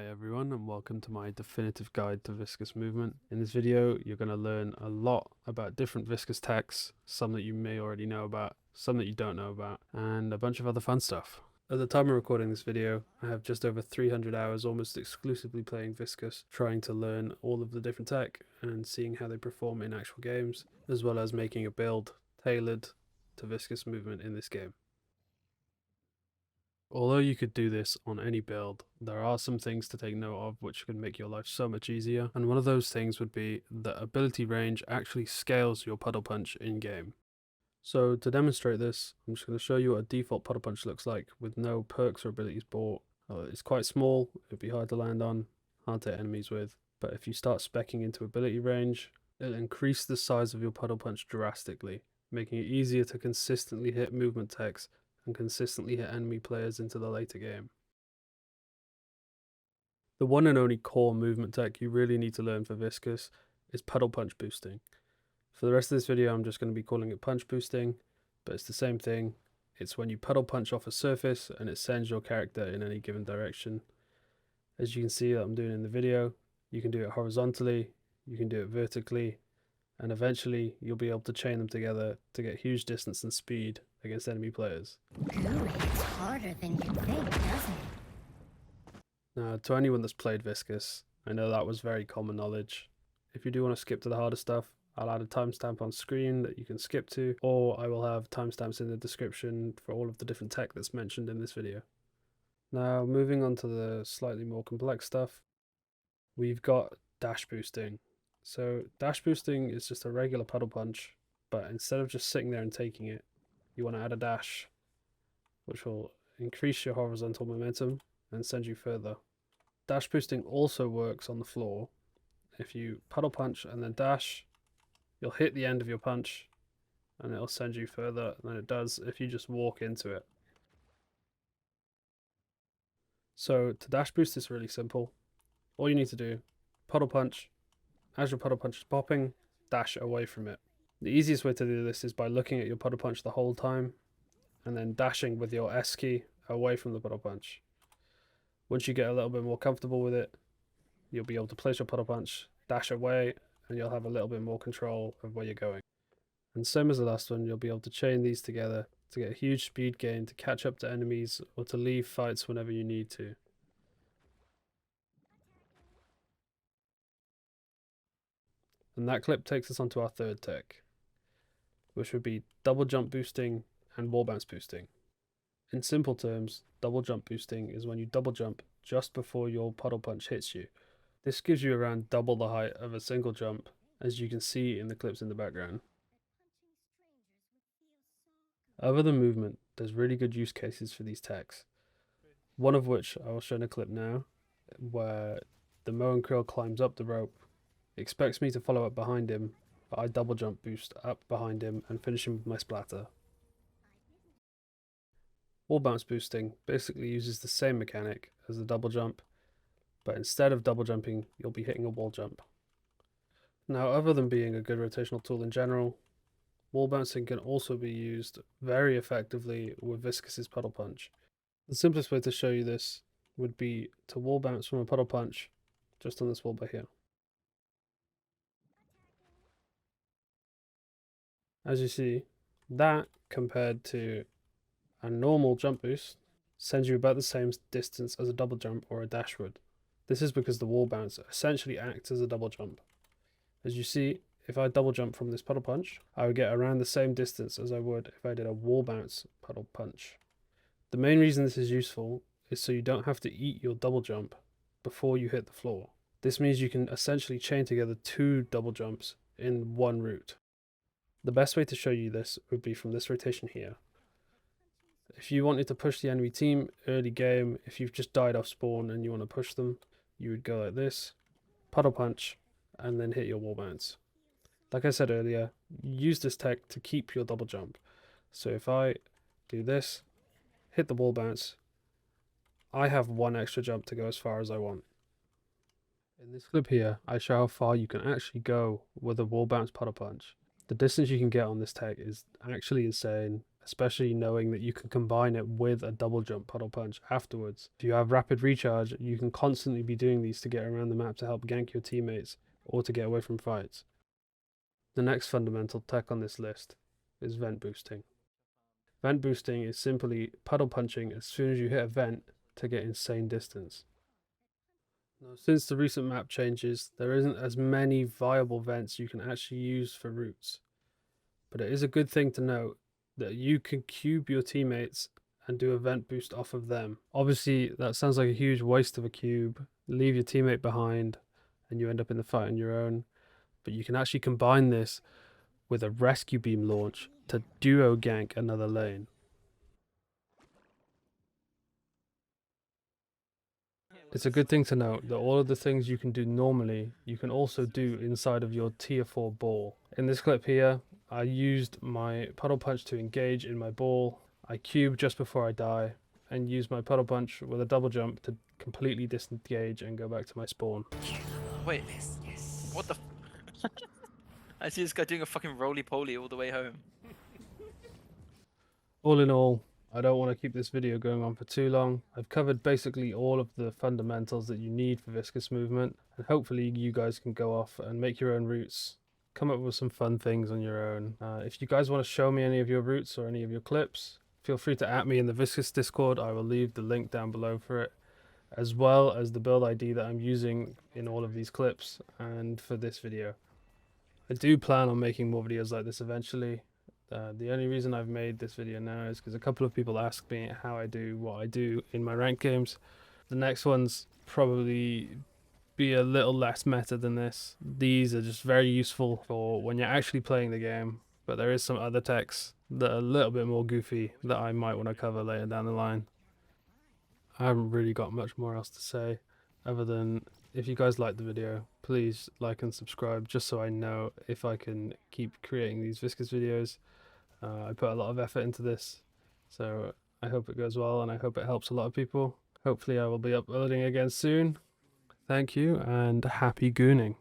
everyone, and welcome to my definitive guide to viscous movement. In this video, you're going to learn a lot about different viscous techs, some that you may already know about, some that you don't know about, and a bunch of other fun stuff. At the time of recording this video, I have just over 300 hours almost exclusively playing Viscous, trying to learn all of the different tech and seeing how they perform in actual games, as well as making a build tailored to viscous movement in this game. Although you could do this on any build, there are some things to take note of which can make your life so much easier, and one of those things would be that ability range actually scales your puddle punch in game. So to demonstrate this, I'm just going to show you what a default puddle punch looks like with no perks or abilities bought. It's quite small, it'd be hard to land on, hard to hit enemies with, but if you start speccing into ability range, it'll increase the size of your puddle punch drastically, making it easier to consistently hit movement techs and consistently hit enemy players into the later game. The one and only core movement tech you really need to learn for Viscous is puddle punch boosting. For the rest of this video I'm just going to be calling it punch boosting, but it's the same thing. It's when you puddle punch off a surface and it sends your character in any given direction. As you can see that I'm doing in the video, you can do it horizontally, you can do it vertically, and eventually you'll be able to chain them together to get huge distance and speed against enemy players. Goo hits harder than you'd think, doesn't it? Now, to anyone that's played Viscous, I know that was very common knowledge. If you do want to skip to the harder stuff, I'll add a timestamp on screen that you can skip to, or I will have timestamps in the description for all of the different tech that's mentioned in this video. Now, moving on to the slightly more complex stuff, we've got dash boosting. So dash boosting is just a regular puddle punch, but instead of just sitting there and taking it, you want to add a dash, which will increase your horizontal momentum and send you further. Dash boosting also works on the floor. If you puddle punch and then dash, you'll hit the end of your punch and it'll send you further than it does if you just walk into it. So to dash boost, it's really simple. All you need to do, puddle punch. As your puddle punch is popping, dash away from it. The easiest way to do this is by looking at your puddle punch the whole time and then dashing with your S key away from the puddle punch. Once you get a little bit more comfortable with it, you'll be able to place your puddle punch, dash away, and you'll have a little bit more control of where you're going. And same as the last one, you'll be able to chain these together to get a huge speed gain to catch up to enemies or to leave fights whenever you need to. And that clip takes us onto our third tech, which would be double jump boosting and Wallbounce boosting. In simple terms, double jump boosting is when you double jump just before your puddle punch hits you. This gives you around double the height of a single jump, as you can see in the clips in the background. Other than movement, there's really good use cases for these techs. One of which I will show in a clip now, where the Moe and Krill climbs up the rope, expects me to follow up behind him, but I double jump boost up behind him and finish him with my splatter. Wallbounce boosting basically uses the same mechanic as the double jump, but instead of double jumping, you'll be hitting a wall jump. Now, other than being a good rotational tool in general, wall bouncing can also be used very effectively with Viscous's puddle punch. The simplest way to show you this would be to wall bounce from a puddle punch just on this wall by here. As you see, that compared to a normal jump boost sends you about the same distance as a double jump or a dash would. This is because the wall bounce essentially acts as a double jump. As you see, if I double jump from this puddle punch, I would get around the same distance as I would if I did a wall bounce puddle punch. The main reason this is useful is so you don't have to eat your double jump before you hit the floor. This means you can essentially chain together two double jumps in one route. The best way to show you this would be from this rotation here. If you wanted to push the enemy team early game, if you've just died off spawn and you want to push them, you would go like this, puddle punch, and then hit your wall bounce. Like I said earlier, use this tech to keep your double jump. So if I do this, hit the wall bounce, I have one extra jump to go as far as I want. In this clip here, I show how far you can actually go with a wall bounce puddle punch. The distance you can get on this tech is actually insane, especially knowing that you can combine it with a double jump puddle punch afterwards. If you have rapid recharge, you can constantly be doing these to get around the map to help gank your teammates or to get away from fights. The next fundamental tech on this list is vent boosting. Vent boosting is simply puddle punching as soon as you hit a vent to get insane distance. Now, since the recent map changes, there isn't as many viable vents you can actually use for routes, but it is a good thing to note that you can cube your teammates and do a vent boost off of them. Obviously, that sounds like a huge waste of a cube, leave your teammate behind, and you end up in the fight on your own, but you can actually combine this with a rescue beam launch to duo gank another lane. It's a good thing to note that all of the things you can do normally, you can also do inside of your tier 4 ball. In this clip here, I used my puddle punch to engage in my ball. I cube just before I die and use my puddle punch with a double jump to completely disengage and go back to my spawn. Wait, what the I see this guy doing a fucking roly-poly all the way home. All in all, I don't want to keep this video going on for too long. I've covered basically all of the fundamentals that you need for Viscous movement, and hopefully you guys can go off and make your own routes, come up with some fun things on your own. If you guys want to show me any of your routes or any of your clips, feel free to @me in the Viscous Discord. I will leave the link down below for it, as well as the build ID that I'm using in all of these clips and for this video. I do plan on making more videos like this eventually. The only reason I've made this video now is because a couple of people asked me how I do what I do in my ranked games. The next one's probably be a little less meta than this. These are just very useful for when you're actually playing the game, but there is some other techs that are a little bit more goofy that I might want to cover later down the line. I haven't really got much more else to say other than if you guys like the video, please like and subscribe just so I know if I can keep creating these Viscous videos. I put a lot of effort into this, so I hope it goes well and I hope it helps a lot of people. Hopefully I will be uploading again soon. Thank you and happy gooning.